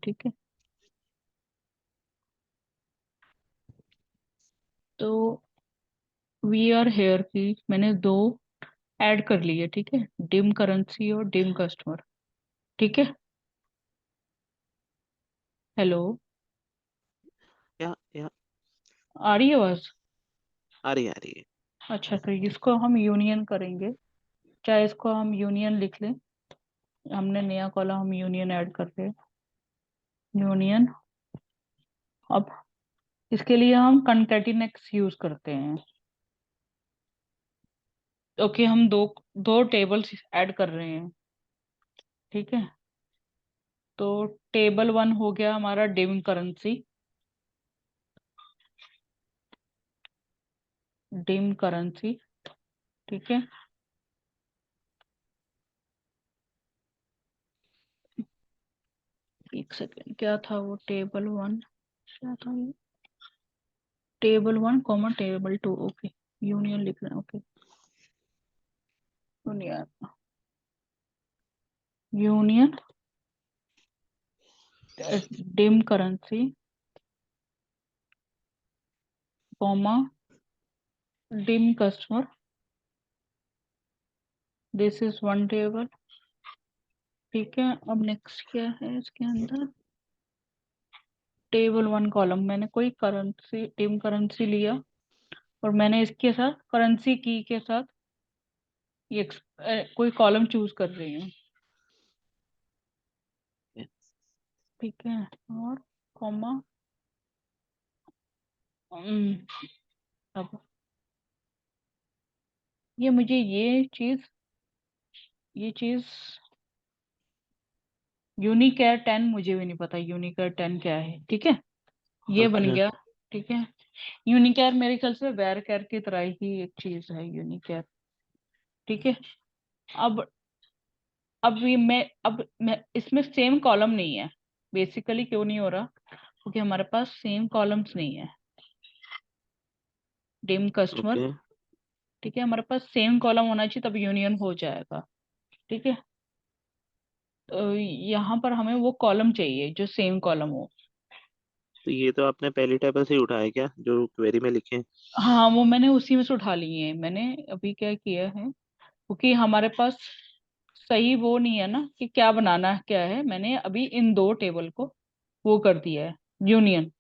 ठीक है। तो वी आर हेयर की मैंने दो ऐड कर ली है, ठीक है, डिम करेंसी और डिम कस्टमर। ठीक है। हेलो। या आ रही है आवाज? आ रही है। अच्छा, तो इसको हम यूनियन करेंगे, चाहे इसको हम यूनियन लिख लें। हमने नया कॉलम हम यूनियन ऐड कर रहे हैं। यूनियन। अब इसके लिए हम कंकैटिनेक्स यूज करते हैं। ओके, हम दो दो टेबल्स ऐड कर रहे हैं, ठीक है। तो टेबल वन हो गया हमारा डिम करेंसी। डिम करेंसी, ठीक है। एक सेकेंड, क्या था वो टेबल वन? क्या था ये? Table one comma table two, okay. Union लिख रहे हैं, okay. Union. Union dim currency comma dim customer. This is one table, ठीक है। अब नेक्स्ट क्या है इसके अंदर? टेबल वन कॉलम, मैंने कोई करेंसी डिम करेंसी लिया और मैंने इसके साथ करेंसी की के साथ ये कोई कॉलम चूज कर रही हूँ, ठीक है। और कॉमा। हम्म, अब ये चीज यूनिकेयर 10, मुझे भी नहीं पता यूनिकेयर 10 क्या है, ठीक है। ये बन ओके गया, ठीक है। यूनिकेयर मेरे ख्याल से वेर केयर की तरह ही एक चीज है यूनिकेयर, ठीक है। अब अब मैं इसमें सेम कॉलम नहीं है। बेसिकली क्यों नहीं हो रहा? क्योंकि हमारे पास सेम कॉलम्स नहीं है। डिम कस्टमर, ओके ठीक है, हमारे पास सेम कॉलम होना चाहिए तब यूनियन हो जाएगा, ठीक है। तो यहाँ पर हमें वो कॉलम चाहिए जो सेम कॉलम हो। तो ये तो आपने पहली टेबल से ही उठाया क्या जो क्वेरी में लिखे? हाँ, वो मैंने उसी में से उठा लिए हैं। मैंने अभी क्या किया है, क्योंकि हमारे पास सही वो नहीं है ना कि क्या बनाना है क्या है, मैंने अभी इन दो टेबल को वो कर दिया है, यूनियन।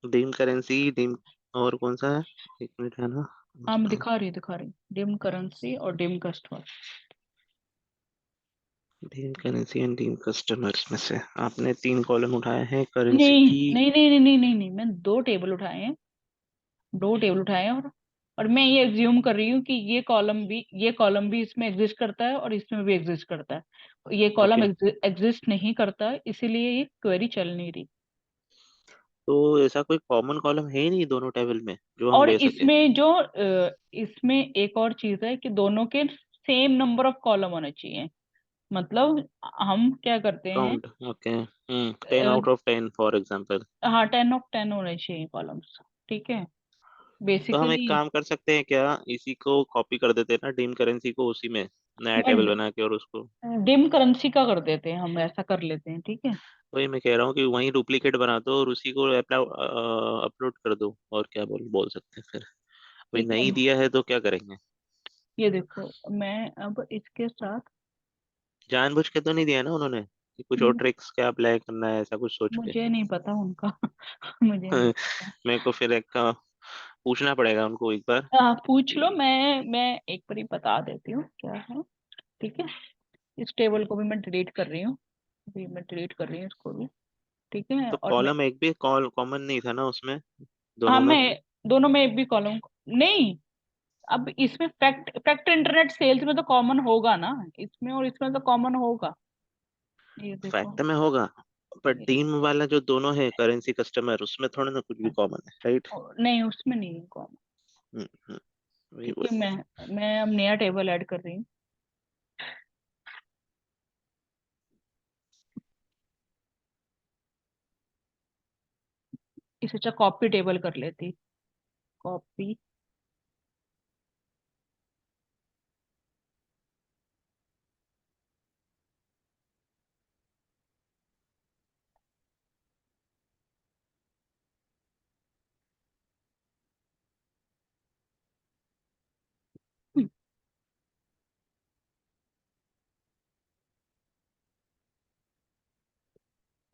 डीम करेंसी डीम और कौन सा है? एक मिनट है ना। हाँ, मैं दिखा रही डिम करेंसी और dim customer. Dim currency and dim customers में से आपने तीन कॉलम उठाए हैं करेंसी नहीं की। नहीं नहीं नहीं नहीं नहीं नहीं, मैं दो टेबल उठाए हैं। दो टेबल उठाए हैं, और मैं ये एज्यूम कर रही हूँ कि ये कॉलम भी इसमें एग्जिस्ट करता है और इसमें भी एग्जिस्ट करता है। ये कॉलम ओके एग्जिस्ट नहीं करता है, इसीलिए ये क्वेरी चल नहीं रही। तो ऐसा कोई कॉमन कॉलम है ही नहीं दोनों टेबल में जो हम और ले सके? इसमें एक और चीज है कि दोनों के सेम नंबर ऑफ कॉलम होने चाहिए। मतलब हम क्या करते हैं? Count okay 10 out of 10 for example. हाँ, 10 ऑफ 10 होने चाहिए कॉलम्स, ठीक है। तो हम एक बेसिकली काम कर सकते हैं क्या, इसी को कॉपी कर देते हैं ना डीम करेंसी को उसी में नया मैं टेबल बना के और उसको। डिम करेंसी का कर देते हैं, हम ऐसा कर लेते हैं, ठीक है। वही मैं कह रहा हूँ कि वहीं डुप्लीकेट बना दो और उसी को अपलोड कर दो और क्या बोल सकते हैं फिर। कोई ठीक है, नहीं दिया है तो क्या करेंगे? ये देखो, मैं अब इसके साथ जानबूझ के तो नहीं दिया ना उन्होंने कि कुछ और ट्रिक्स क्या अप्लाई करना है ऐसा कुछ सोच के? मुझे नहीं पता उनका। मुझे नहीं पता। मेरे को फिर एक पूछना पड़ेगा उनको एक बार। पूछ लो, मैं एक बार ही बता देती हूँ क्या है, ठीक है। इस टेबल को भी मैं डिलीट कर रही हूँ, अभी मैं डिलीट कर रही हूँ इसको भी, ठीक है। तो और मैं, कॉलम एक भी कॉमन नहीं था ना उसमें हाँ, दोनों में? मैं दोनों में एक भी कॉलम नहीं। अब इसमें फैक्ट इंटरनेट सेल्स में तो कॉमन होगा ना, इसमें और इसमें तो कॉमन होगा। ये देखो, फैक्ट में होगा पर ये, डीम वाला जो दोनों है करेंसी कस्टमर उसमें थोड़ा ना कुछ भी कॉमन है राइट? नहीं, उसमें नहीं है कॉमन। हम्म, वही ठीक है, वही। मैं अब नया टेबल ऐड कर रही हूँ। इसे अच्छा कॉपी टेबल कर लेती। कॉपी।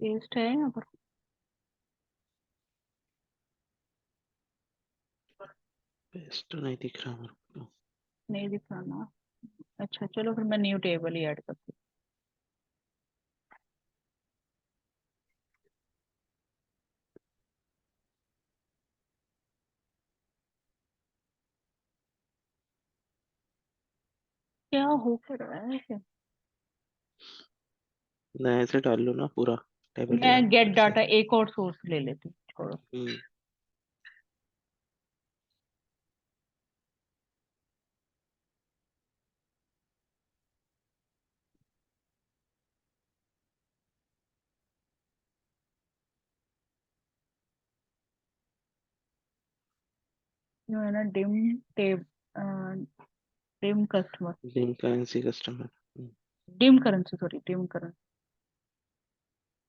पेस्ट है यहाँ पर? पेस्ट तो नहीं दिख रहा मेरे को। नहीं दिखाना। अच्छा चलो फिर मैं न्यू टेबल ही ऐड करती हूँ। क्या हो क्या रहा है ऐसे? नए से डाल लो ना पूरा टेबल मैं दिमाग गेट फिर से। डाटा एक और सोर्स ले लेती हूँ, छोड़ो। हम्म। जो है ना dim tab dim customer, link currency customer. Dim currency, sorry dim currency.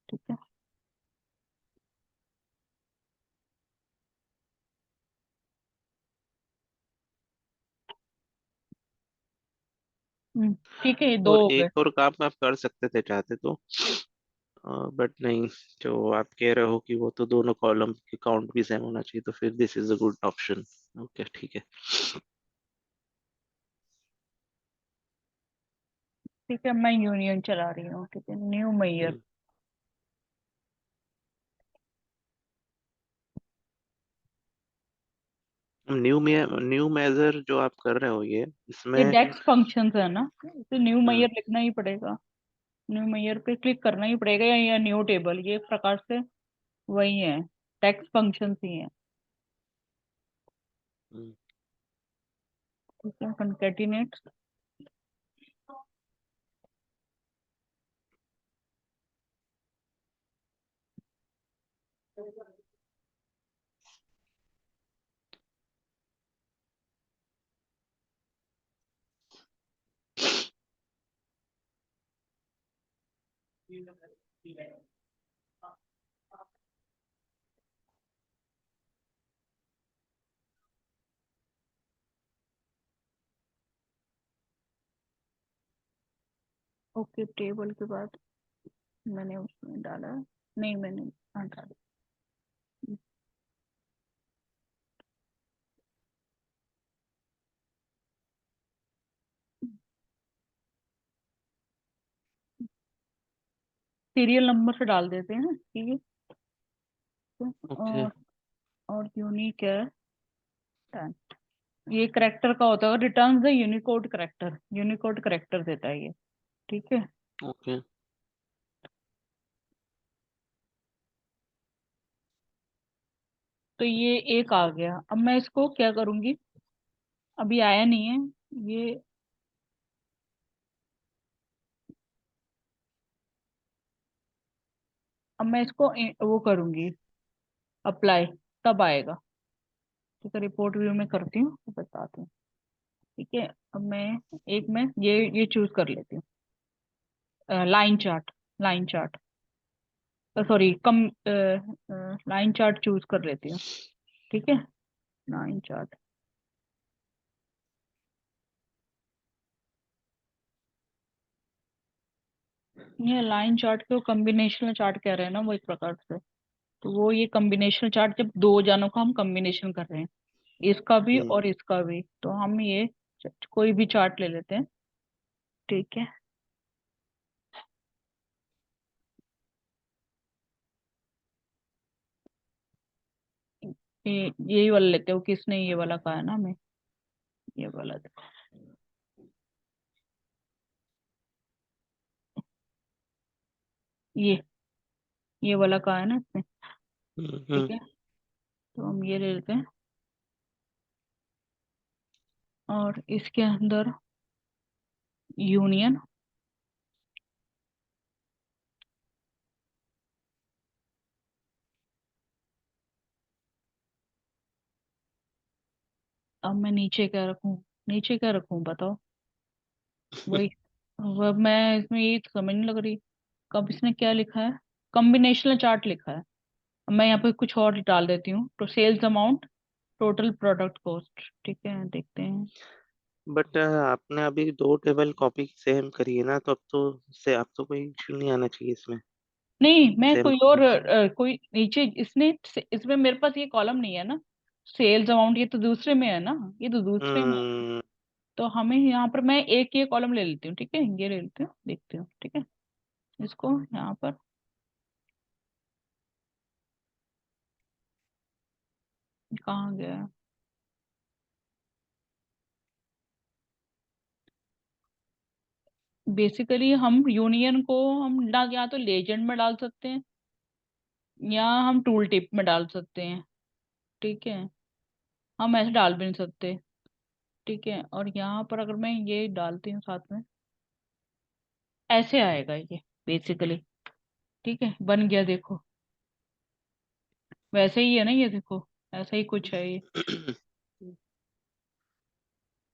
ठीक है। ठीक है, ये दो और हो गए। एक और काम आप कर सकते थे चाहते तो, बट नहीं, जो आप कह रहे हो कि वो तो दोनों कॉलम के काउंट भी सेम होना चाहिए, तो फिर this is a good option. Okay ठीक है। ठीक है, मैं यूनियन चला रही हूँ। ठीक है, न्यू मैयर। न्यू मेजर जो आप कर रहे हो ये ये इसमें। डेक्स फंक्शंस है ना, इसे न्यू हम्म। मैयर लिखना ही पड़ेगा। न्यू मैयर पे क्लिक करना ही पड़ेगा, या न्यू टेबल, ये एक प्रकार से वही है, टेक्स्ट फंक्शंस ही है। हम्म। ठीक है, कंकेटिनेट। ओके, टेबल के बाद मैंने उसमें डाला, नहीं मैंने हाँ डाला। सीरियल नंबर से डाल देते हैं, ठीक है। ओके। और यूनिक है 10। ये करेक्टर का होता है, return the Unicode character, Unicode character देता है ये। ठीक है। ओके। तो ये एक आ गया, अब मैं इसको क्या करूंगी, अभी आया नहीं है ये। अब मैं इसको वो करूंगी, अप्लाई, तब आएगा। ठीक है, रिपोर्ट व्यू में करती हूँ तो बताती हूँ। ठीक है, अब मैं ये चूज कर लेती हूँ, line chart, line chart, sorry कम लाइन चार्ट चूज कर लेती हूँ। ठीक है, लाइन चार्ट। ये लाइन चार्ट को कॉम्बिनेशनल चार्ट कह रहे हैं ना, वो एक प्रकार से। तो वो ये कॉम्बिनेशनल चार्ट, जब दो जानों का हम कॉम्बिनेशन कर रहे हैं, इसका भी हम्म। और इसका भी, तो हम ये कोई भी चार्ट ले लेते हैं। ठीक है, ये यही वाला लेते हो, किसने ये वाला कहा है ना हमें, ये वाला देखो। ये वाला कहा है ना इसने। ठीक हम्म। है, तो हम ये ले लेते हैं, और इसके अंदर यूनियन। अब मैं नीचे क्या रखूं, नीचे क्या रखूं बताओ। वही, वह मैं इसमें ये तो समझ नहीं लग रही, कब इसने क्या लिखा है, कॉम्बिनेशनल चार्ट लिखा है। अब मैं यहाँ पे कुछ और डाल देती हूँ, तो sales amount, total product cost. ठीक है, देखते हैं। बट आपने अभी दो टेबल कॉपी सेम करी है ना, तो अब तो से अब तो कोई इशू नहीं आना चाहिए इसमें। नहीं, मैं सेम कोई और कॉलम्स। कोई नीचे इसने इसमें मेरे पास ये कॉलम नहीं है ना। सेल्स अमाउंट ये तो दूसरे में है ना, ये तो दूसरे में है। हम्म। तो हमें यहाँ पर मैं एक ये कॉलम ले लेती हूँ, ठीक है, ये ले लेती हूँ, देखती हूँ, ठीक है। इसको यहाँ पर कहाँ गया। बेसिकली हम यूनियन को हम ना या तो लेजेंड में डाल सकते हैं, या हम टूल टिप में डाल सकते हैं, ठीक है। हम ऐसे डाल भी नहीं सकते, ठीक है। और यहाँ पर अगर मैं ये डालती हूँ साथ में, ऐसे आएगा ये बेसिकली, ठीक है, बन गया देखो। वैसे ही है ना, ये देखो, ऐसा ही कुछ है ये।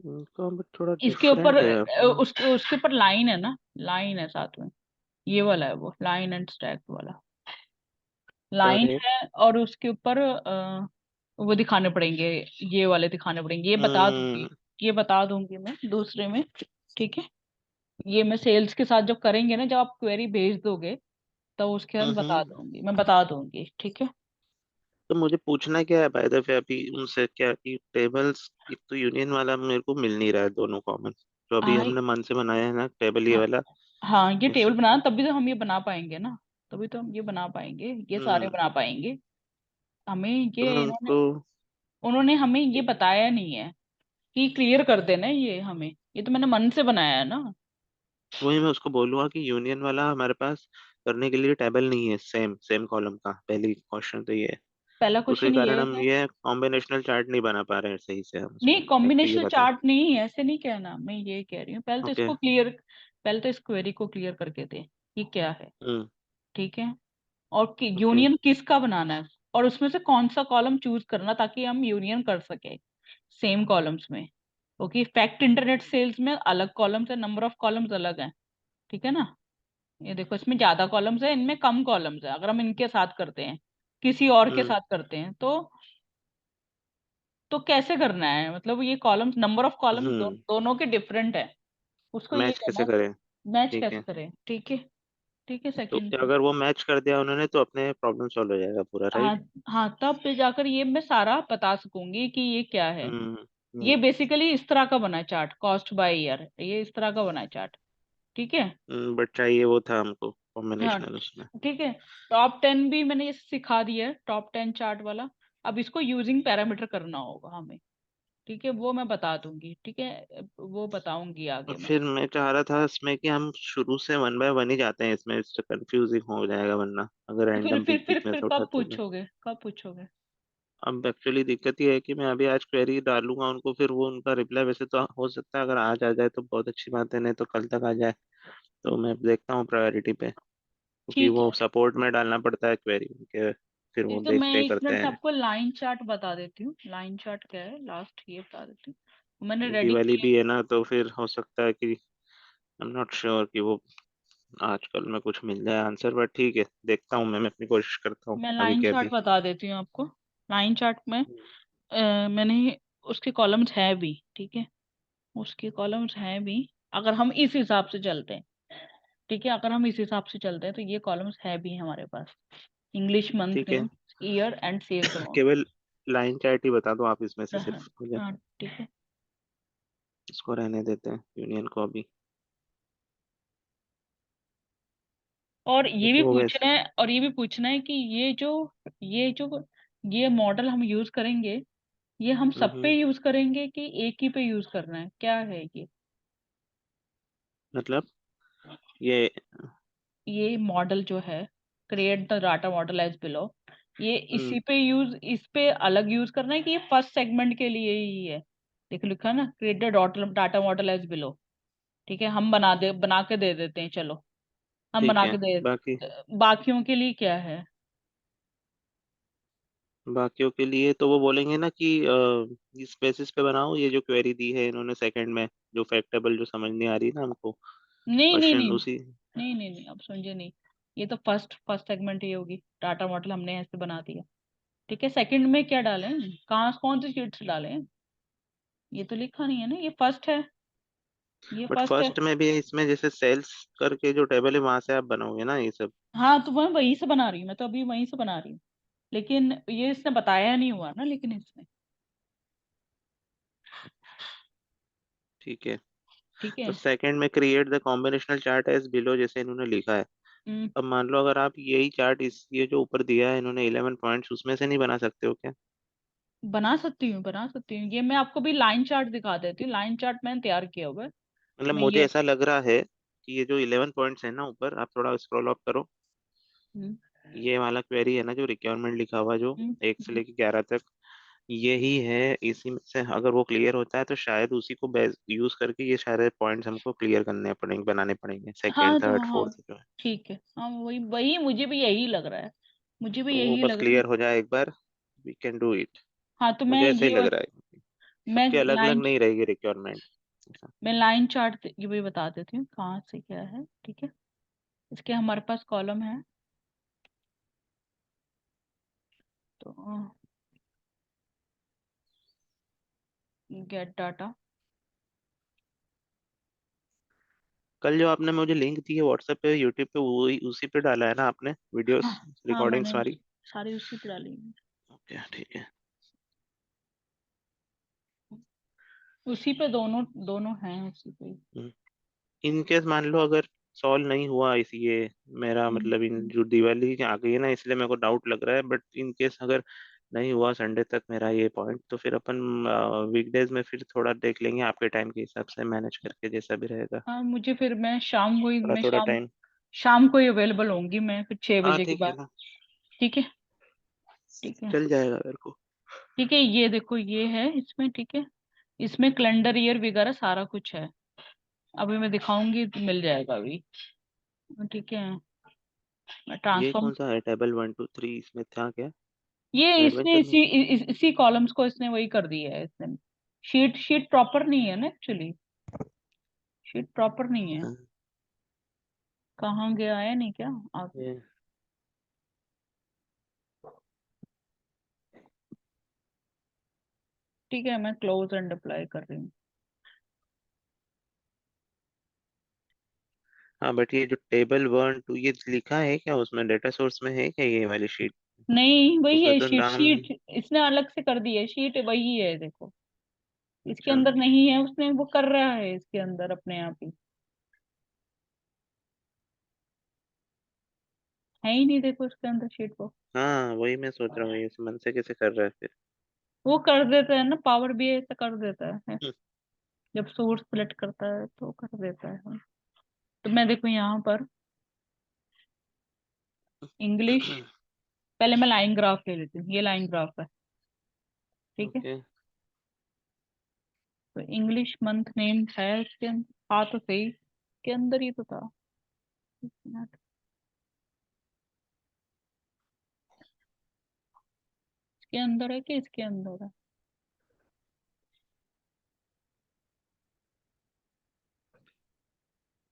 इनका बट थोड़ा इसके ऊपर डिफरेंट है अपना। उसके उसके ऊपर लाइन है ना, लाइन है साथ में। ये वाला है वो लाइन एंड स्टैक वाला, लाइन करेक्ट। है। और उसके ऊपर वो दिखाने पड़ेंगे, ये वाले दिखाने पड़ेंगे, ये बता दूंगी। हम्म। ये बता दूंगी मैं दूसरे में, ठीक है। ये मैं सेल्स के साथ जब करेंगे ना, जब आप क्वेरी भेज दोगे, तो उसके बाद बता हम्म। दूंगी, मैं बता दूंगी, ठीक है। तो मुझे पूछना क्या है बाय द वे अभी उनसे, क्या कि टेबल्स एक तो यूनियन वाला मेरे को मिल नहीं रहा है, दोनों कॉमन जो अभी हाँ हमने मन से बनाया है ना टेबल ये हाँ वाला। हाँ, ये टेबल इससे बनाना तभी तो हम ये बना पाएंगे ना, तभी तो हम ये बना पाएंगे, ये सारे हम्म। बना पाएंगे। हमें तो ये मैं इन्होंने उनको उन्होंने हमें ये बताया नहीं है कि क्लियर कर देना ये हमें, ये तो मैंने मन से बनाया है ना। वही मैं उसको बोलूंगा कि यूनियन वाला हमारे पास करने के लिए टेबल नहीं है सेम सेम कॉलम का, पहली क्वेश्चन तो ये है। पहला दूसरे क्वेश्चन ये कारण हम है। ये कॉम्बिनेशनल चार्ट नहीं बना पा रहे हैं सही से हम नहीं, उसमें। एक तो ये कॉम्बिनेशनल बताए। चार्ट नहीं, ऐसे नहीं कहना, मैं ये कह रही हूँ, पहले तो ओके। इसको क्लियर, पहले तो इस क्वेरी को क्लियर करके दे, ये क्या है, हम्म। ठीक है। और ओके। यूनियन किसका बनाना है, और उसमें से कौन सा कॉलम चूज करना, ताकि हम यूनियन कर सके सेम कॉलम्स में। क्योंकि फैक्ट इंटरनेट सेल्स में अलग कॉलम्स है, नंबर ऑफ कॉलम्स अलग है, ठीक है ना। ये देखो, इसमें ज्यादा कॉलम्स है, इनमें कम कॉलम्स है। अगर हम इनके साथ करते हैं, किसी और के हम्म। साथ करते हैं, तो कैसे करना है, मतलब ये कॉलम्स, नंबर ऑफ कॉलम्स हम्म। दोनों के डिफरेंट है। उसको ये मैच करना कैसे है, करें? मैच ठीक कैसे है। करें, ठीक है, ठीक है, तो सेकंड पे। अगर वो मैच कर दिया उन्होंने तो अपने प्रॉब्लम सॉल्व हो जाएगा पूरा, हाँ राइट? हाँ, तब पे जाकर ये मैं सारा बता सकूंगी कि ये क्या है। हम्म। ये बेसिकली इस तरह का बना है चार्ट, कॉस्ट बाय ईयर, ये इस तरह का बना है चार्ट, ठीक है। बट चाहिए वो था हमको हाँ कॉम्बिनेशनल उसमें। ठीक है। टॉप 10 भी मैंने ये सिखा दिया है, टॉप 10 चार्ट वाला। अब इसको यूजिंग पैरामीटर करना होगा हमें, ठीक है, वो मैं बता दूंगी, ठीक है, वो बताऊंगी और आगे मैं। फिर मैं चाह रहा था इसमें कि हम शुरू से वन बाय वन ही जाते हैं इसमें, इससे कंफ्यूजिंग हो जाएगा वरना अगर तो फिर रैंडम फिर बीच फिर बीच में फिर से कब उठाते हुए। पूछोगे, कब पूछोगे। अब एक्चुअली दिक्कत ये है कि मैं अभी आज क्वेरी डालूंगा उनको, फिर वो उनका रिप्लाई वैसे तो हो सकता है अगर आज आ जाए तो बहुत अच्छी बात है, नहीं तो कल तक आ जाए। तो मैं देखता हूँ प्रायोरिटी पे, क्योंकि ठीक वो है। सपोर्ट में डालना पड़ता है क्वेरी उनके, फिर ये वो तो मैं देखते एक करते मिनट से हैं। आपको लाइन चार्ट बता देती हूँ, लाइन चार्ट क्या है लास्ट, ये बता देती हूँ, मैंने रेडी दिवाली किया। भी है ना तो फिर हो सकता है कि आई एम नॉट श्योर कि वो आजकल में कुछ मिल जाए आंसर, बट ठीक है देखता हूँ, मैं अपनी कोशिश करता हूँ मैं अभी लाइन के चार्ट अभी। बता देती हूँ आपको। लाइन चार्ट में मैंने उसके कॉलम्स हैं भी, ठीक है, उसके कॉलम्स हैं भी। अगर हम इस हिसाब से चलते हैं, ठीक है, अगर हम इस हिसाब से चलते हैं, तो ये कॉलम्स है भी हमारे पास। इंग्लिश मंथ ठीक है। Name, year and sales amount. केवल लाइन चैट ही बता दो आप इसमें से हाँ सिर्फ मुझे। हाँ, ठीक है। इसको रहने देते हैं यूनियन को अभी, और ये भी क्योंकि वो पूछना वैसे। है, और ये भी पूछना है कि ये जो ये मॉडल हम यूज करेंगे, ये हम सब पे हम्म। यूज करेंगे कि एक ही पे यूज करना है, क्या है ये। मतलब ये। ये मॉडल जो है, create the data model as below, ये हम्म। इसी पे यूज, इस पे अलग यूज करना है, कि ये फर्स्ट सेगमेंट के लिए ही है। देखो लिखा है ना, create the data model as below, ठीक है, हम बना के दे देते हैं, चलो हम ठीक बना है। के दे। बाकी बाकियों के लिए क्या है। बाकियों के लिए तो वो बोलेंगे ना कि इस बेसिस पे बनाओ, ये जो क्वेरी दी है इन्होंने सेकंड में, जो फैक्टेबल जो समझ नहीं आ रही ना हमको नहीं नहीं क्वेश्चन नहीं उसी। नहीं नहीं नहीं, अब समझे नहीं। ये तो फर्स्ट फर्स्ट सेगमेंट ही होगी, डाटा मॉडल हमने ऐसे बना दिया, ठीक है। सेकंड में क्या डालें, कहाँ कौन सी शीट्स डालें, ये तो लिखा नहीं है ना, ये फर्स्ट है, ये बट फर्स्ट है। फर्स्ट में भी इसमें जैसे सेल्स करके जो टेबल है वहां से आप बनाओगे ना ये सब। हाँ तो मैं वहीं से बना रही हूँ, मैं तो अभी वहीं से बना रही हूँ। लेकिन ये इसने बताया नहीं हुआ ना, लेकिन इसने। ठीक है। ठीक तो है। सेकंड में create the combinational chart as below, जैसे इन्होंने लिखा है। हम्म, अब मान लो अगर आप यही चार्ट, इस ये जो ऊपर दिया है इन्होंने 11 पॉइंट्स, उसमें से नहीं बना सकते हो क्या? बना सकती हूँ, बना सकती हूँ। ये मैं आपको भी लाइन चार्ट दिखा देती हूँ, लाइन चार्ट मैंने तैयार किया हुआ है। मतलब मैं मुझे ये। ऐसा लग रहा है कि ये जो 11 पॉइंट्स है ना ऊपर, आप थोड़ा स्क्रॉल अप करो। हम्म, ये वाला क्वेरी है ना जो रिक्वायरमेंट लिखा हुआ है, जो हम्म, 1 से लेके 11 तक, यही है। इसी में से अगर वो क्लियर होता है तो शायद उसी को बेस यूज करके ये सारे पॉइंट्स हमको क्लियर करने पड़ेंगे, बनाने पड़ेंगे, सेकेंड हाँ तो थर्ड हाँ, फोर्थ जो है। ठीक है। हाँ वही वही, मुझे भी यही लग रहा है। मुझे भी तो वो यही बस लग रहा है। क्लियर हो जाए एक बार, वी कैन डू इट। हाँ तो मैं मुझे ऐसे ही ये लग रहा है, मैं सबकी अलग अलग लाइन नहीं रहेगी रिक्वायरमेंट। मैं लाइन चार्ट ये भी बता देती हूँ कहाँ से क्या है। ठीक है। इसके हमारे पास कॉलम है। तो गेट डाटा। कल जो आपने मुझे लिंक दी है व्हाट्सएप पे, यूट्यूब पे, वही उसी पे डाला है ना आपने हाँ, वीडियोस हाँ रिकॉर्डिंग मैंने सारी? सारी उसी पे डाली है। ओके ठीक है। उसी पे दोनों दोनों हैं उसी पे। इन केस मान लो अगर सॉल्व नहीं हुआ इस ये, मेरा हम्म, मतलब इन जो दिवाली आ गई है ना, इसलिए मेरे को डाउट लग रहा है, बट इन केस अगर नहीं हुआ संडे तक मेरा ये पॉइंट, तो फिर अपन वीकडेज में फिर थोड़ा देख लेंगे, आपके टाइम के हिसाब से मैनेज करके जैसा भी रहेगा। हाँ मुझे फिर मैं शाम को ही थोड़ा मैं थोड़ा शाम टाइम। शाम को ही अवेलेबल होंगी मैं, फिर 6 हाँ बजे के ठीक है बाद। ना, ठीक है। ठीक है। चल जाएगा मेरे को। ठीक है, ये देखो ये है इसमें। ठीक है। इसमें कैलेंडर ईयर वगैरह सारा कुछ है। अभी मैं दिखाऊंगी तो मिल जाएगा अभी। ठीक है। मैं ये ट्रांसफॉर्म। कौन सा है टेबल 1 2 3, इसमें था क्या? ये इसने एडवेंचर में? इसी कॉलम्स को इसने वही कर दिया है इसने। शीट शीट प्रॉपर नहीं है ना एक्चुअली। शीट प्रॉपर नहीं है। हाँ, कहाँ गया है नहीं क्या? आ गया। ये ठीक है, मैं क्लोज एंड अप्लाई कर रही हूँ। हाँ, बट ये जो टेबल 1 2 ये लिखा है क्या उसमें, डेटा सोर्स में है क्या ये वाली शीट? नहीं वही उसमें है तो शीट नाम। शीट। इसने अलग से कर दी है शीट, वही है देखो। इसके अच्छा। अंदर नहीं है, उसने वो कर रहा है इसके अंदर अपने आप ही। है ही नहीं देखो इसके अंदर शीट को। हाँ वही मैं सोच रहा हूँ, ये मन से कैसे कर रहा है फिर। वो कर देता है ना, पावर भी ऐसा कर देता है। हम्म, जब सोर्स सेलेक्ट करता है तो कर देता है। तो मैं देखो यहाँ पर इंग्लिश। पहले मैं लाइन ग्राफ ले लेती हूँ, ये लाइन ग्राफ है। ठीक है। ओके। तो इंग्लिश मंथ नेम है इसके अंदर, हाँ तो सही, इसके अंदर ही तो था। एक मिनट। इसके अंदर है कि इसके अंदर है?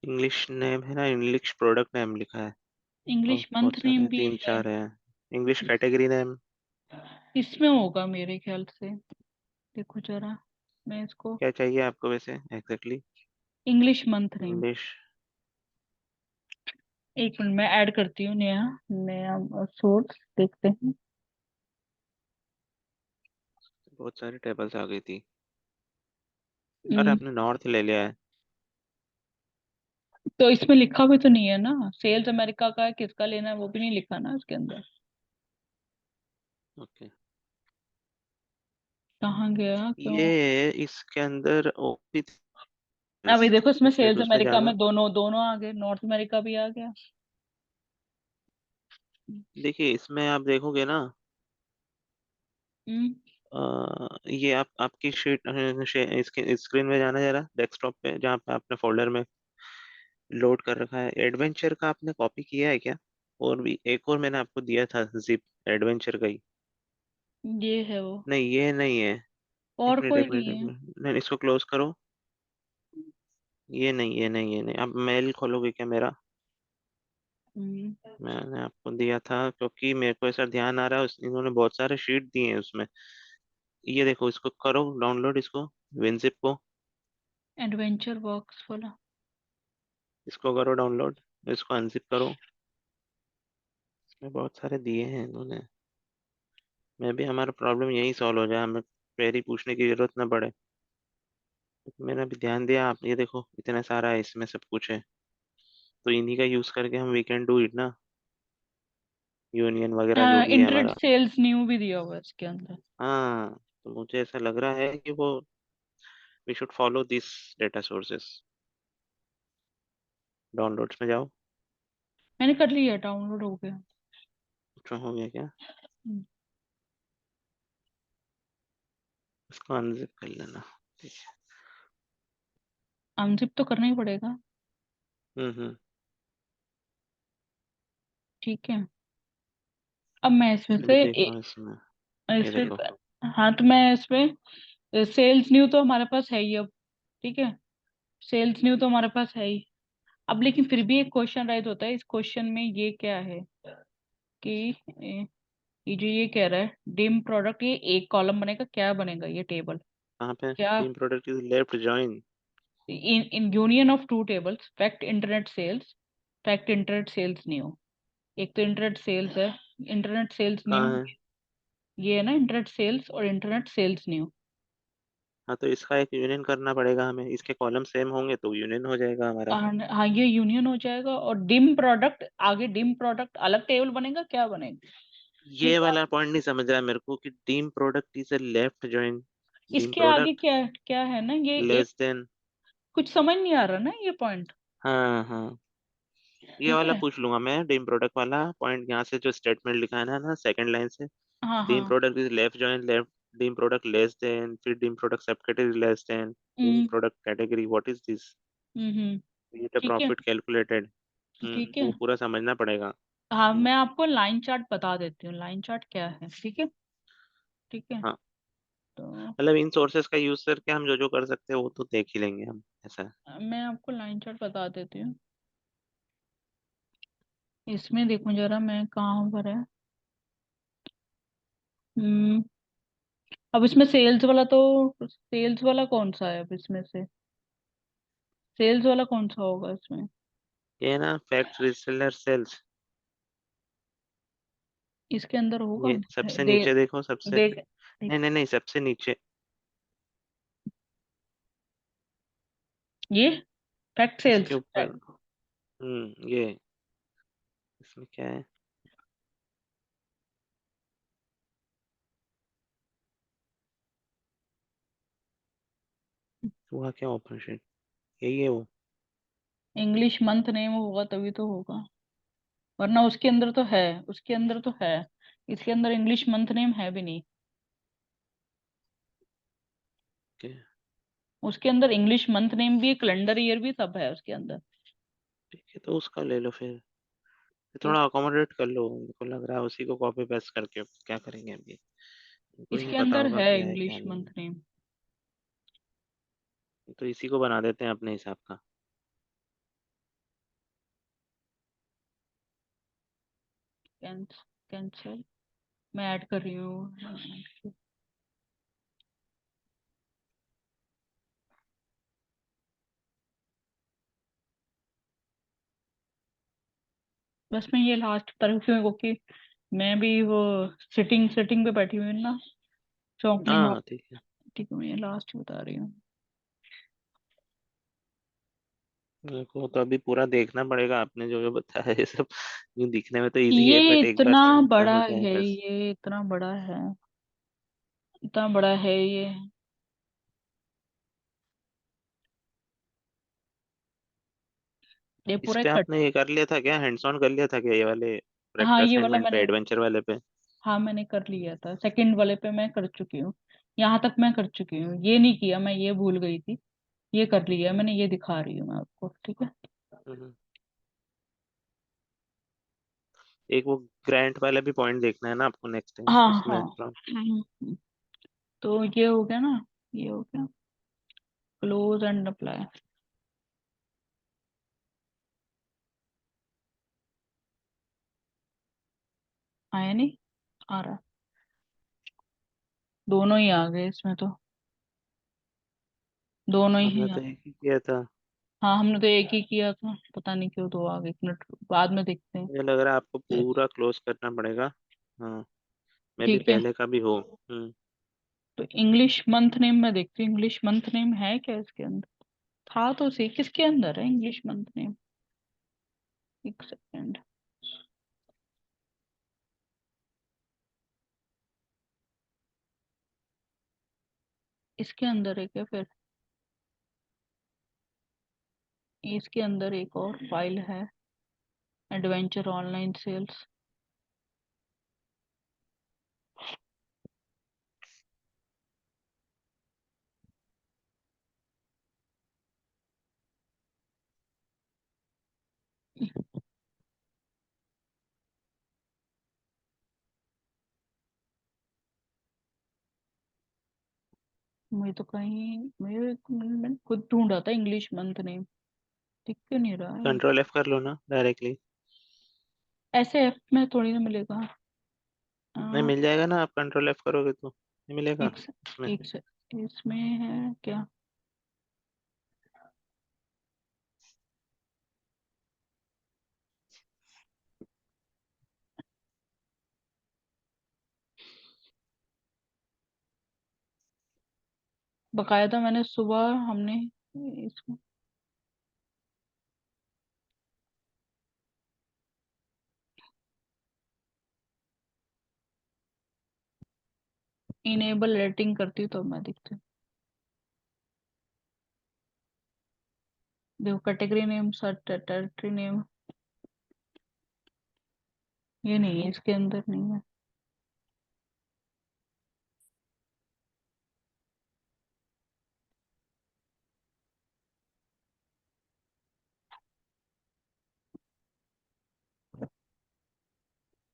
इंग्लिश नेम है ना, इंग्लिश प्रोडक्ट नेम लिखा है। ओह इंग्लिश मंथ बहुत सारे नेम हैं, भी तीन है। चार हैं। English category name. इसमें होगा मेरे ख्याल से। देखो जरा, मैं इसको क्या चाहिए आपको वैसे exactly? English month name. English. एक मिनट मैं ऐड करती हूँ नया नया सोर्स, देखते हैं। बहुत सारी टेबल्स आ गई थी। अरे हम्म, आपने नॉर्थ ले लिया है। तो इसमें लिखा भी तो नहीं है ना सेल्स अमेरिका का है, किसका लेना है वो भी नहीं लिखा ना इसके अंदर। ओके। कहाँ गया क्यों? ये इसके अंदर ओपी, अभी देखो इसमें इसलिए सेल्स दूसरे अमेरिका ज्यादा। में दोनों दोनों आ गए, नॉर्थ अमेरिका भी आ गया। देखिए इसमें आप देखोगे ना, हम्म, ये आप आपकी शीट, इसके स्क्रीन में जाना जरा, डेस्कटॉप पे जहाँ पे आपने फोल्डर में लोड कर रखा है, एडवेंचर का आपने कॉपी किया है क्या? और भी एक और मैंने आपको दिया था जिप, एडवेंचर का ही। ये है वो। नहीं ये नहीं है। और एक मिनट कोई एक मिनट नहीं एक है। मिनट, नहीं इसको क्लोज करो। ये नहीं ये नहीं ये नहीं, आप मेल खोलोगे क्या मेरा? हम्म, मैंने आपको दिया था क्योंकि मेरे को ऐसा ध्यान आ रहा है, इन्होंने बहुत सारे शीट दिए हैं उसमें। ये देखो, इसको करो डाउनलोड, इसको विनजिप को, एडवेंचर बॉक्स वाला। इसको करो डाउनलोड, इसको अनजिप करो। मैं बहुत सारे दिए हैं इन्होंने। मैं भी, हमारा प्रॉब्लम यही सॉल्व हो जाए, हमें क्वेरी पूछने की जरूरत ना पड़े। मैंने भी ध्यान दिया, आप ये देखो इतना सारा है इसमें, सब कुछ है। तो इन्हीं का यूज करके हम वी कैन डू इट ना, यूनियन वगैरह जो भी है इंटरनेट हमारा। सेल्स न्यू भी दिया हुआ है इसके अंदर। हाँ, तो मुझे ऐसा लग रहा है कि वो we should follow this data sources. Downloads में जाओ। मैंने कर लिया, डाउनलोड हो गया। अच्छा, हो गया क्या? इसको अनजिप कर लेना। ठीक है। अनजिप तो करना ही पड़ेगा। हम्म। ठीक है। अब मैं इसमें मैं भी से देख रहा हूँ इसमें। ये इसमें, देखो। हाँ तो मैं इसमें सेल्स न्यू तो हमारे पास है ही अब। ठीक है, सेल्स न्यू तो हमारे पास है ही। अब लेकिन फिर भी एक क्वेश्चन राइज होता है, इस क्वेश्चन में ये क्या है कि ये जो ये कह रहा है डिम प्रोडक्ट, ये एक कॉलम बनेगा, क्या बनेगा ये टेबल? कहाँ पे? क्या? Team product is left join. In union of two tables, fact internet sales, fact internet sales new. एक तो इंटरनेट सेल्स है, इंटरनेट सेल्स न्यू। कहाँ है? ये है ना इंटरनेट सेल्स और इंटरनेट सेल्स न्यू। हाँ, तो इसका एक यूनियन करना पड़ेगा हमें, इसके कॉलम सेम होंगे तो यूनियन हो जाएगा हमारा। हाँ ये यूनियन हो जाएगा, और डिम प्रोडक्ट आगे, डिम प्रोडक्ट अलग टेबल बनेगा, क्या बनेगा? ये ठीक है। वाला पॉइंट नहीं समझ रहा मेरे को कि team product is a left join. Team इसके आगे प्रोडक्ट क्या क्या है ना ये एक, लेस देन। कुछ समझ नहीं आ रहा ना ये पॉइंट। हाँ हाँ, ये ठीक वाला है। पूछ लूंगा मैं, टीम प्रोडक्ट वाला पॉइंट यहाँ से जो स्टेटमेंट लिखा है ना सेकंड लाइन से। हाँ टीम हाँ। Product is left join left. Team product less than, फिर team product sub category less than. Team hmm product category what is this? हम्म। ये तो ठीक है। Profit calculated. ठीक है। वो पूरा समझना पड़ेगा। हाँ हम्म, मैं आपको लाइन चार्ट बता देती हूँ, लाइन चार्ट क्या है, ठीक है। ठीक है। हाँ। तो मतलब इन सोर्सेस का यूज करके हम जो जो कर सकते हैं वो तो देख ही लेंगे हम, ऐसा है। मैं आपको लाइन चार्ट बता देती हूँ। इसमें देखो जरा, मैं कहाँ पर है। हम्म। अब इसमें सेल्स वाला तो, सेल्स वाला कौन सा है अब इसमें से? सेल्स वाला कौन सा होगा इसमें? ये ना फैक्ट रीसेलर सेल्स। इसके अंदर होगा। ये सबसे दे नीचे देखो, सबसे। देख देख, नहीं नहीं नहीं, सबसे नीचे। ये फैक्ट इसके सेल्स। ऊपर। ये इसमें क्या है? हुआ क्या ऑपरेशन? यही है वो। इंग्लिश मंथ नेम होगा तभी तो होगा, वरना उसके अंदर तो है, उसके अंदर तो है। इसके अंदर इंग्लिश मंथ नेम है भी नहीं। ठीक है। उसके अंदर इंग्लिश मंथ नेम भी है, कैलेंडर ईयर भी, सब है उसके अंदर। ठीक है, तो उसका ले लो फिर। ठीक। थोड़ा अकोमोडेट कर लो, मेरे को लग रहा है उसी को कॉपी पेस्ट करके क्या करेंगे अभी। उनको ही नहीं इसके पता अंदर होगा है क्या है क्या इंग्लिश नहीं मंथ है। नेम। तो इसी को बना देते हैं अपने हिसाब का। कैंसिल, मैं ऐड कर रही हूँ। बस मैं ये लास्ट तरफ हूँ क्योंकि मैं भी वो सिटिंग सिटिंग पे बैठी हुई हूँ ना, चौंकने में। हाँ ठीक है। ठीक है, मैं ये लास्ट बता रही हूँ। मेरे को तो अभी पूरा देखना पड़ेगा, आपने जो जो बताया है सब। यूँ दिखने में तो इजी है, ये बट एक बार इतना जब डन बड़ा हो है, जाएगा। ये इतना बड़ा है, इतना बड़ा है ये। ये इस पूरा पे एक आपने ये कर लिया था क्या, हैंड्स ऑन कर लिया था क्या, ये वाले हाँ प्रैक्टिस ये वाला असाइनमेंट पे, मैंने, एडवेंचर वाले पे? हाँ मैंने कर लिया था, सेकंड वाले पे मैं कर चुकी हूँ। यहाँ तक मैं कर चुकी हूँ, ये नहीं किया, मैं ये भूल गई थी। ये कर लिया मैंने, ये दिखा रही हूँ मैं आपको, ठीक है। हम्म। एक वो ग्रांट वाला भी पॉइंट देखना है ना आपको नेक्स्ट टाइम हाँ हाँ। उसमें तो ये हो गया ना, ये हो गया, क्लोज एंड अप्लाई। आया नहीं? आ रहा है। दोनों ही आ गए इसमें तो, दोनों हमने ही तो एक ही किया था। हाँ, हमने तो एक ही किया था, पता नहीं क्यों दो आ गए। एक मिनट बाद में देखते हैं। मुझे लग रहा है आपको पूरा क्लोज करना पड़ेगा। हाँ, मैं भी ठीक है, पहले का भी हो। तो इंग्लिश मंथ नेम मैं देखती हूँ, इंग्लिश मंथ नेम है क्या इसके अंदर? था तो सही, किसके अंदर है इंग्लिश मंथ नेम? एक सेकेंड। इसके अंदर है क्या फिर? इसके अंदर एक और फाइल है, एडवेंचर ऑनलाइन सेल्स। मैं तो कहीं, मैं खुद ढूंढा था इंग्लिश मंथ नेम, दिख क्यों नहीं रहा है? कंट्रोल F कर लो ना डायरेक्टली। ऐसे ऐप में थोड़ी ना मिलेगा। नहीं, आ, मिल जाएगा ना, आप कंट्रोल F करोगे तो नहीं मिलेगा एक से, इसमें। एक से, इसमें है क्या? बकायदा मैंने सुबह हमने इसको इनेबल रेटिंग करती हूँ तो मैं दिखती हूँ। देखो, category name, search territory name, ये नहीं है, इसके अंदर नहीं है।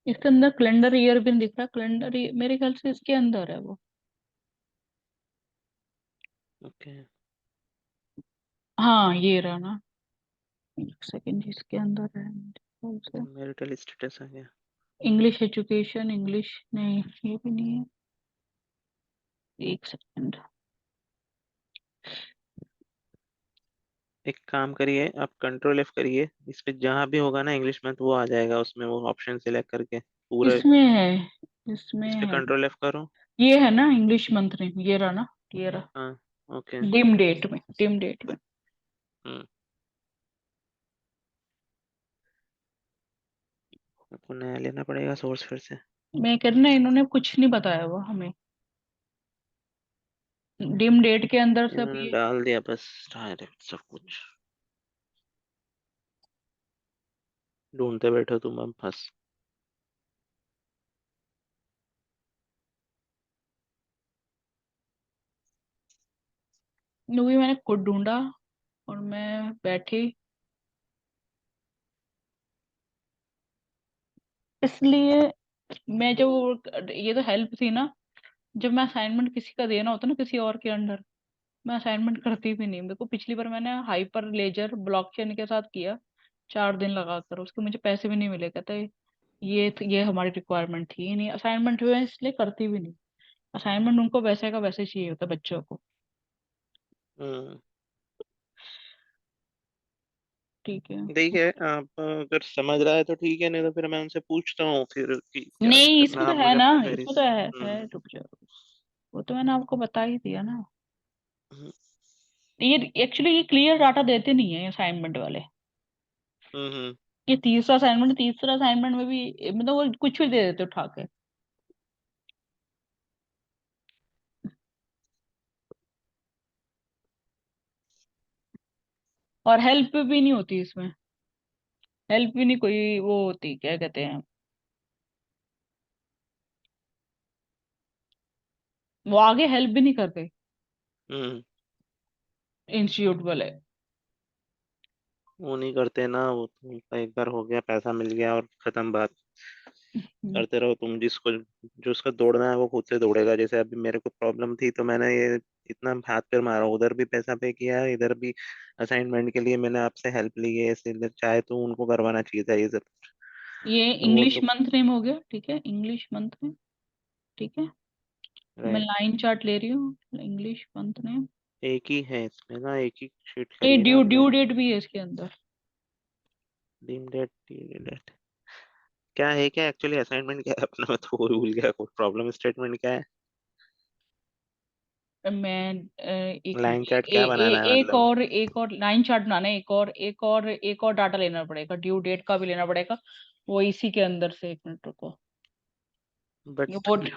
इसके अंदर कैलेंडर ईयर भी नहीं दिख रहा, कैलेंडर मेरे ख्याल से इसके अंदर है वो। ओके। हाँ, ये रहा ना। एक सेकेंड, इसके अंदर है मेरे ख्याल से। मैरिटल स्टेटस आ गया। इंग्लिश एजुकेशन, इंग्लिश नहीं, ये भी नहीं है। एक सेकेंड। एक काम करिए, आप कंट्रोल F करिए, इस पे जहाँ भी होगा ना इंग्लिश में तो वो आ जाएगा, उसमें वो ऑप्शन सिलेक्ट करके पूरे। इसमें है, इसमें इस पे है। कंट्रोल F करो। ये है ना इंग्लिश मंथ नेम, ये रहा ना, ये रहा। हाँ। ओके। डिम डेट में, डिम डेट में। हम्म। आपको नया लेना पड़ेगा सोर्स फिर से। मैं कह रही ना, इन्होंने कुछ नहीं बताया हुआ हमें, डिम डेट के अंदर सब इन्होंने ये। डाल दिया बस डायरेक्ट सब कुछ। ढूंढते बैठो तुम अब बस। भी मैंने खुद ढूंढा और मैं बैठी, इसलिए मैं जब, ये तो हेल्प थी ना, जब मैं असाइनमेंट किसी का देना होता ना किसी और के अंडर, मैं असाइनमेंट करती भी नहीं। मेरे को पिछली बार मैंने हाइपर लेजर ब्लॉकचेन के साथ किया, 4 दिन लगाकर, उसके मुझे पैसे भी नहीं मिले। कहते ये हमारी रिक्वायरमेंट थी ही नहीं, असाइनमेंट हुए इसलिए करती भी नहीं। असाइनमेंट उनको वैसे का वैसे चाहिए होता है बच्चों को। हम्म। ठीक है। ठीक है, आप अगर समझ रहा है तो ठीक है, नहीं तो फिर मैं उनसे पूछता हूँ फिर कि क्या नहीं, करना इसमें है। तो आप है मुझे ना, अपनी इसमें क्वेरीज। तो है, रुक जाओ। वो तो मैंने आपको बता ही दिया ना। हम्म। ये एक्चुअली ये क्लियर डाटा देते नहीं है असाइनमेंट वाले। हम्म। ये तीसरा असाइनमेंट में भी मतलब वो कुछ भी दे देते उठा के, और हेल्प भी नहीं होती इसमें। हेल्प भी नहीं कोई वो होती, क्या कहते हैं, वो आगे हेल्प भी नहीं करते हम्म। इंस्टीट्यूट वाले। वो नहीं करते ना, वो तो उनका एक बार हो गया, पैसा मिल गया और खत्म बात। हम्म, करते रहो तुम, जिसको जो उसका दौड़ना है वो खुद से दौड़ेगा। जैसे अभी मेरे को प्रॉब्लम थी तो मैंने ये इतना हाथ पैर मारा, उधर भी पैसा पे किया, इधर भी असाइनमेंट के लिए मैंने आपसे हेल्प ली है, इसलिए चाहे तो उनको करवाना चाहिए था ये सब। ये तो वो इंग्लिश तो। मंथ नेम हो गया, ठीक है, इंग्लिश मंथ नेम। ठीक है, मैं राइट। लाइन चार्ट ले रही हूँ, इंग्लिश मंथ नेम। एक ही है इसमें ना, एक ही शीट ये करी है ना ड्यू हमने। ड्यू डेट भी है इसके अंदर। ड्यू डेट, ड्यू डेट क्या है, क्या एक्चुअली असाइनमेंट क्या है अपना, मैं तो वो भूल गया, प्रॉब्लम स्टेटमेंट क्या है, मैं एक मिनट, लाइन चार्ट क्या बनाना है मतलब। एक और लाइन चार्ट बनाना है, एक और डाटा लेना पड़ेगा, ड्यू डेट का भी लेना पड़ेगा। वो इसी के अंदर से, एक मिनट रुको। बट ये वो ये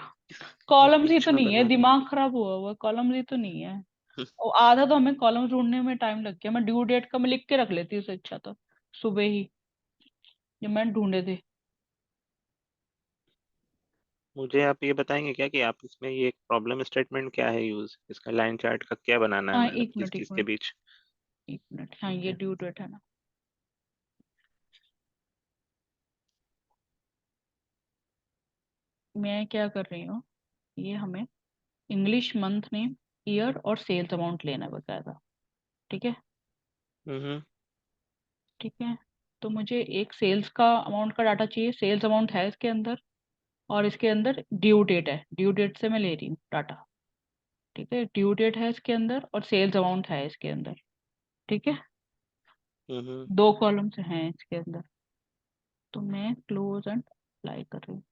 कॉलम्स ही बीच तो में नहीं है, बनाना दिमाग खराब हुआ हुआ, कॉलम्स ही तो नहीं है। है। और आधा तो हमें कॉलम्स ढूंढने में टाइम लग गया, मैं ड्यू डेट का मैं लिख के रख लेती उससे अच्छा तो सुबह ही, जब मैंने ढूंढे थे। मुझे आप ये बताएंगे क्या कि आप इसमें ये प्रॉब्लम स्टेटमेंट क्या है यूज, इसका लाइन चार्ट का क्या बनाना है, हाँ मतलब एक किस मिनट, चीज के बीच। एक मिनट, हाँ ठीक ये है। ड्यू डेट है ना। मैं क्या कर रही हूँ, ये हमें इंग्लिश मंथ नेम, ईयर और सेल्स अमाउंट लेना है बकायदा। ठीक है। हम्म। ठीक है। तो मुझे एक सेल्स का अमाउंट का डाटा चाहिए, सेल्स अमाउंट है इसके अंदर, और इसके अंदर ड्यू डेट है, ड्यू डेट से मैं ले रही हूँ डाटा। ठीक है, ड्यू डेट है इसके अंदर और सेल्स अमाउंट है इसके अंदर। ठीक है। हम्म। दो कॉलम्स हैं इसके अंदर। तो मैं क्लोज एंड अप्लाई कर रही हूँ।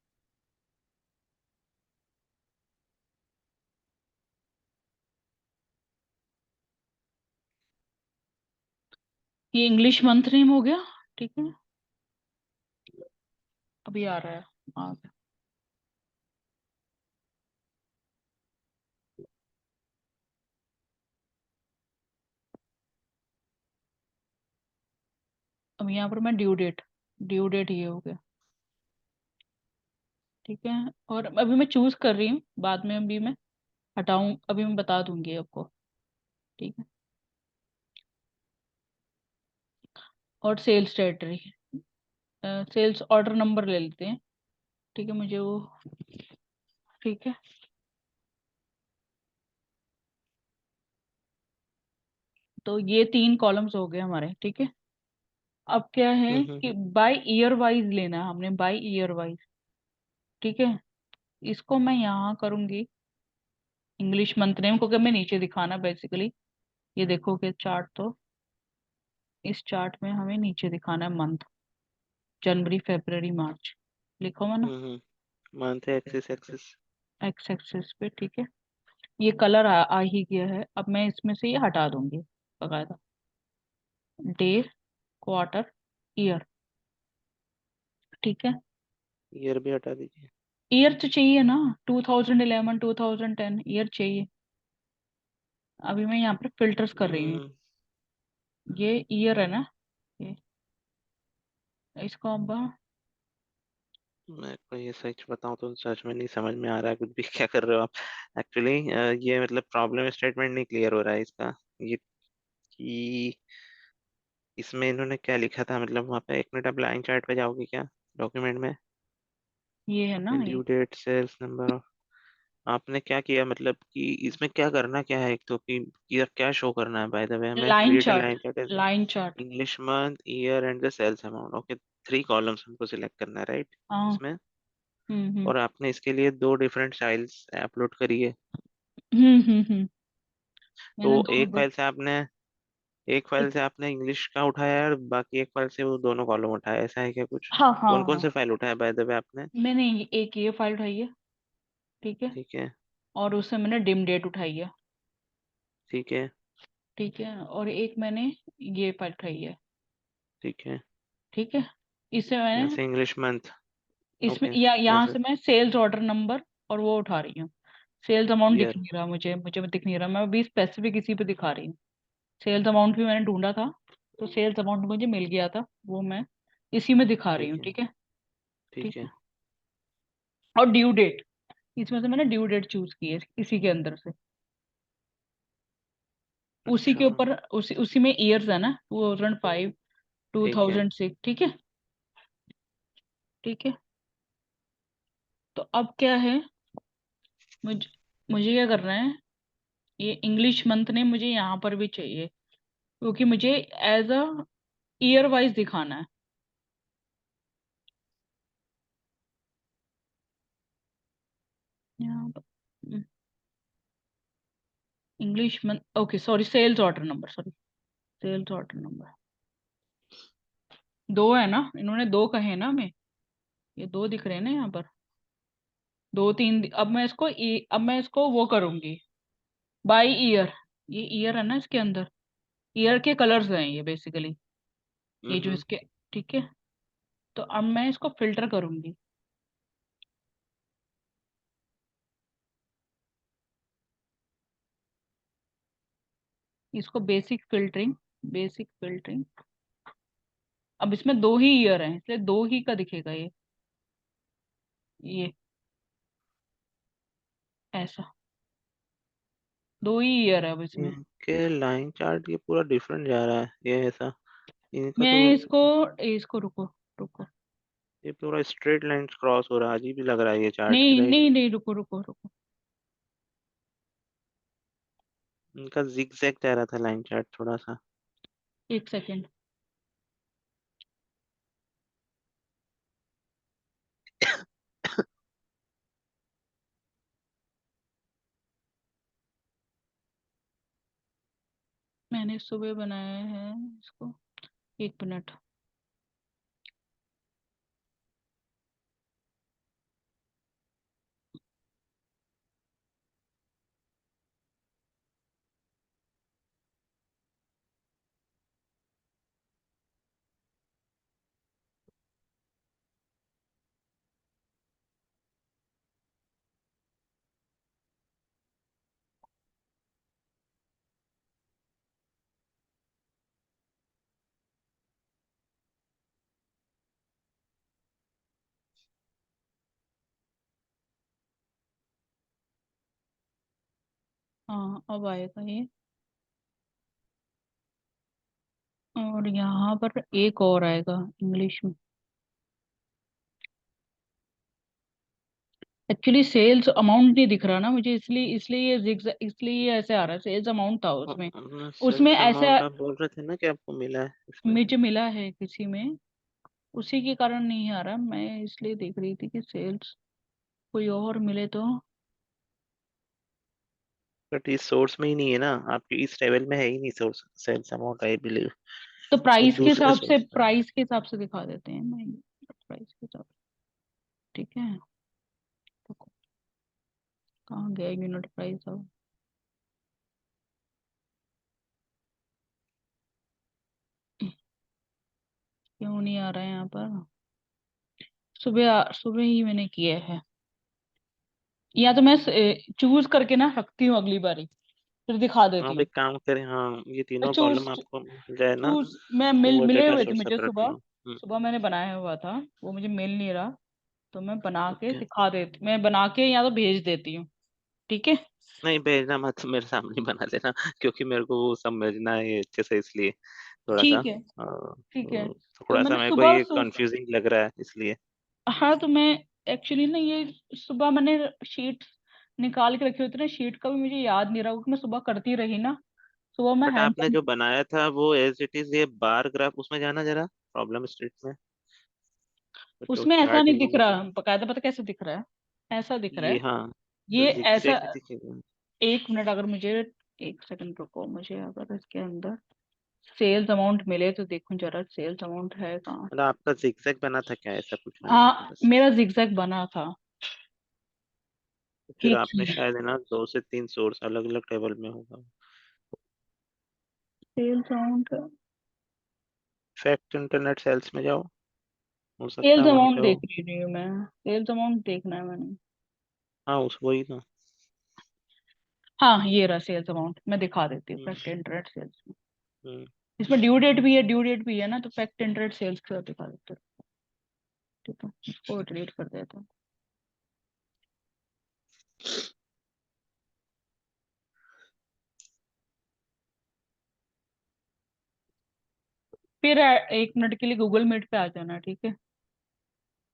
ये इंग्लिश मंथ नेम हो गया। ठीक है। अभी आ रहा है, आ गया। अब यहाँ पर मैं ड्यू डेट ये हो गया। ठीक है। और अभी मैं चूज कर रही हूँ, बाद में अभी मैं हटाऊं, अभी मैं बता दूंगी आपको। ठीक है। और sales territory, sales order number ले लेते हैं। ठीक है, मुझे वो, ठीक है। तो ये तीन कॉलम्स हो गए हमारे। ठीक है। अब क्या है कि हम्म। बाय ईयर वाइज लेना है हमने, बाय ईयर वाइज। ठीक है। इसको मैं यहाँ करूंगी इंग्लिश मंथ नेम को, कि मैं नीचे दिखाना बेसिकली, ये देखोगे चार्ट तो इस चार्ट में हमें नीचे दिखाना है मंथ, जनवरी फरवरी मार्च, लिखा हुआ ना मंथ है एक्सिस, एक्सिस। एक्स एक्सिस पे। ठीक है। ये कलर आ ही गया है, अब मैं इसमें से ये हटा दूंगी बकायदा, डे, क्वार्टर, ईयर। ठीक है। ईयर भी हटा दीजिए। ईयर तो चाहिए ना, 2011 2010 ईयर चाहिए। अभी मैं यहाँ पर फिल्टर्स कर रही हूँ, हम्म। ये ईयर है ना, ये इसको अब, मैं को ये सच बताऊं तो सच में नहीं समझ में आ रहा है कुछ भी क्या कर रहे हो आप एक्चुअली। ये मतलब प्रॉब्लम स्टेटमेंट नहीं क्लियर हो रहा है इसका, ये कि इसमें इन्होंने क्या लिखा था, मतलब वहाँ पे, एक मिनट आप लाइन चार्ट पे जाओगे क्या डॉक्यूमेंट में, ये है ना अपने ये ड्यू डेट, सेल्स नंबर, आपने क्या किया, मतलब कि इसमें क्या करना क्या है, एक तो कि ये क्या शो करना है, बाय द वे हमें line create a chart, line chart as line chart. English month, year and the sales amount, okay. Three columns हमको सिलेक्ट करना है, राइट, हाँ। इसमें। हम्म। और आपने इसके लिए दो डिफरेंट फाइल्स अपलोड करी है। हम्म। तो मैंने दो एक दो फाइल से आपने, एक फाइल से आपने इंग्लिश का उठाया है और बाकी एक फाइल से वो दोनों कॉलम उठाया है, ऐसा है क्या कुछ। हाँ हाँ कौन कौन हाँ। से फाइल उठाया बाय द वे आपने। मैंने एक ये फाइल उठाई है। ठीक है। ठीक है। और उससे मैंने डिम डेट उठाई है। ठीक है। ठीक है। और एक मैंने ये फाइल उठाई है। ठीक है। ठीक है। इससे यहाँ मैंने, से इंग्लिश मंथ। इसमें ओके। या यहाँ यहाँ से से मैं सेल्स ऑर्डर नंबर और वो उठा रही हूँ। सेल्स अमाउंट दिख ईयर। नहीं रहा मुझे, दिख नहीं रहा, मैं अभी स्पेसिफिक इसी पे दिखा रही हूँ। सेल्स अमाउंट भी मैंने ढूंढा था, तो सेल्स अमाउंट मुझे मिल गया था, वो मैं इसी में दिखा रही हूँ। ठीक है। ठीक है। ठीक ठीक है। है। और ड्यू डेट, इसमें से मैंने ड्यू डेट चूज की है इसी के अंदर से। उसी अच्छा। के ऊपर, उसी उसी में ईयर्स है ना, 2005 ठीक है। 2006। ठीक है। ठीक है। तो अब क्या है, मुझे मुझे क्या करना है, ये इंग्लिश मंथ ने मुझे यहाँ पर भी चाहिए, क्योंकि मुझे एज अ ईयर वाइज दिखाना है यहाँ पर। इंग्लिश में okay, sorry, sales order number, sorry, sales order number. दो है ना, इन्होंने दो कहे ना हमें, ये दो दिख रहे हैं ना यहाँ पर, दो तीन अब मैं इसको वो करूंगी बाई ईयर। ये ईयर है ना इसके अंदर, ईयर के कलर्स हैं ये बेसिकली, ये जो हम्म। इसके, ठीक है। तो अब मैं इसको फिल्टर करूंगी। इसको बेसिक फिल्टरिंग, बेसिक फिल्टरिंग। अब इसमें दो ही ईयर हैं, इसलिए दो ही का दिखेगा ये ऐसा, दो ही ईयर है अब इसमें। इनके लाइन चार्ट ये पूरा डिफरेंट जा रहा है, ये ऐसा। इनका मैं तो इसको इसको रुको, रुको। ये पूरा स्ट्रेट लाइन क्रॉस हो रहा है, अजीब ही लग रहा है ये चार्ट, नहीं राइट। नहीं नहीं, रुको रुको रुको। इनका जिग जैग जा रहा था लाइन चार्ट थोड़ा सा। एक सेकेंड। मैंने सुबह बनाया है इसको, एक मिनट। हाँ, अब आएगा ये। और यहाँ पर एक और आएगा इंग्लिश में। एक्चुअली सेल्स अमाउंट नहीं दिख रहा ना मुझे, इसलिए इसलिए ये इसलिए ये ऐसे आ रहा है, सेल्स अमाउंट था उसमें। उसमें सेल्स ऐसा अमाउंट आप बोल रहे थे ना कि आपको मिला है इसमें। मुझे मिला है किसी में, उसी के कारण नहीं आ रहा, मैं इसलिए देख रही थी कि सेल्स कोई और मिले तो। बट इस सोर्स में ही नहीं है ना, आपके इस लेवल में है ही नहीं source sales amount, I believe. तो वो प्राइस के दूसरे हिसाब से, सोर्स में है। प्राइस के हिसाब से दिखा देते हैं ना, प्राइस के हिसाब से। ठीक है, तो कहाँ गया यूनिट प्राइस अब। क्यों नहीं आ रहा है यहाँ पर। सुबह ही मैंने किया है। या तो मैं चूज करके ना रखती हूँ अगली बारी, फिर दिखा देती आप हूँ। एक काम करें, हाँ ये तीनों चूज कॉलम आपको मिल जाए ना, चूज मैं तो वो मिले डेटा हुए थे सोर्स मुझे सेपरेट कर सुबह। लो। सुबह मैंने बनाया हुआ था, वो मुझे मिल नहीं रहा, तो मैं बना के ओके। दिखा देती, मैं बना के या तो भेज देती हूँ। ठीक है। नहीं भेजना मत, मेरे सामने बना लेना क्योंकि मेरे को वो समझना है अच्छे से, इसलिए थोड़ा सा ठीक है। ठीक है। तो थोड़ा सा मैंने मेरे को सुबह ये कंफ्यूजिंग लग रहा है इसलिए। हाँ, तो मैं एक्चुअली ना ये सुबह मैंने शीट निकाल के रखी होती ना, शीट का भी मुझे याद नहीं रहा क्योंकि मैं सुबह करती रही ना। सुबह मैं बट हैंड आपने जो बनाया था वो एज इट इज, ये बार ग्राफ उसमें जाना जरा, प्रॉब्लम स्टेट में, जो उसमें ऐसा चार्ट नहीं दिख इन्होंने रहा बकायदा, पता कैसे दिख रहा है, ऐसा दिख रहा ये है। हाँ, ये ऐसा, जिगजैग दिखेगा। एक मिनट, अगर मुझे, एक सेकंड रुको, मुझे अगर इसके अंदर सेल्स अमाउंट मिले तो देखूं जरा, सेल्स अमाउंट है कहाँ। मतलब आपका जिगजैग बना था क्या, ऐसा पूछ रहा हूँ मैं हाँ, बस। मेरा जिगजैग बना था। तो फिर ठीक आपने है। शायद है ना 2 से 3 सोर्स अलग अलग टेबल में होगा। Sales amount, fact internet sales में जाओ, हो सकता सेल्स है वहां अमाउंट पे देख हो। रही हूँ मैं, सेल्स अमाउंट देखना है मैंने। हाँ उस वही ना। हाँ, ये रहा सेल्स अमाउंट, मैं दिखा देती हूँ हम्म। फैक्ट इंटरेस्ट सेल्स में। हम्म। इसमें ड्यू डेट भी है, ड्यू डेट भी है ना, तो फैक्ट इंटरेस्ट सेल्स का दिखा देते हैं। ठीक है, इसको डिलीट कर देता हूँ। फिर एक मिनट के लिए गूगल मीट पे आ जाना, ठीक है।